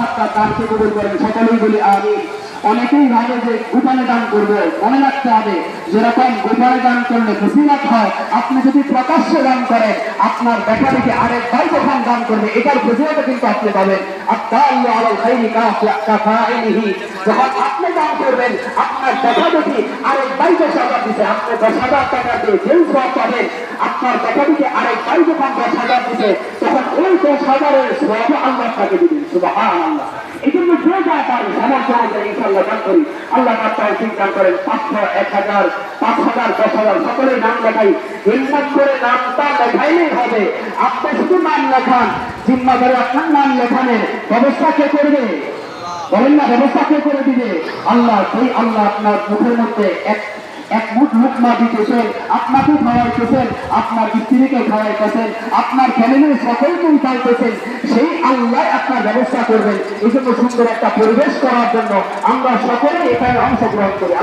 আপনার দানকে কবুল করেন। সকলেই বলি আমিন। অনেকেই ভাবে যে গোপনে দান করবো, মনে রাখতে হবে যেরকম গোপনে দান করলে ফজিলত হয়, আপনি যদি প্রকাশ্যে দান করেন আপনার দেখা দেখে আরেক ভাই যখন দান করবে এটার ফজিলত কিন্তু আপনি পাবেন। আত-তাআল্লু আলাল খাইরি কাফাইলিহি, যখন আপনি দান করবেন আপনার দেখা দেখি আরেক ভাই যে সওয়াব দিতে, আপনি 10,000 টাকা দিয়ে যেই সওয়াব পাবেন, আপনার দেখা দেখি আরেক ভাই যখন 10,000 দিতে তখন ওই 10,000-এর সওয়াব আল্লাহ তাকে দিবেন। সুবহানাল্লাহ। এই জন্য যে যা পারে সামর্থ্য অনুযায়ী ইনশাআল্লাহ দান করি। আল্লাহ পাক তৌফিক দান করেন। 500, 1000, 5000, 10,000 সকলেই নাম লেখাই। হিম্মত করে নামটা লেখাইলেই হবে। আপনি শুধু নাম লেখান, জিম্মা করে আপনার নাম লেখানের ব্যবস্থা কে করবে? বলেন না, ব্যবস্থা কে করে দিবে? আল্লাহ। সেই আল্লাহ আপনার মুখের মধ্যে এক মুঠ লুকমা দিতেছেন, আপনাকে খাওয়াইতেছেন, আপনার স্ত্রীকে খাওয়াইতেছেন, আপনার ফ্যামিলির সকলকেই খাওয়াইতেছেন, সেই আল্লাহ আপনার ব্যবস্থা করবেন। এই জন্য সুন্দর একটা পরিবেশ করার জন্য আমরা সকলেই এখানে অংশগ্রহণ করি।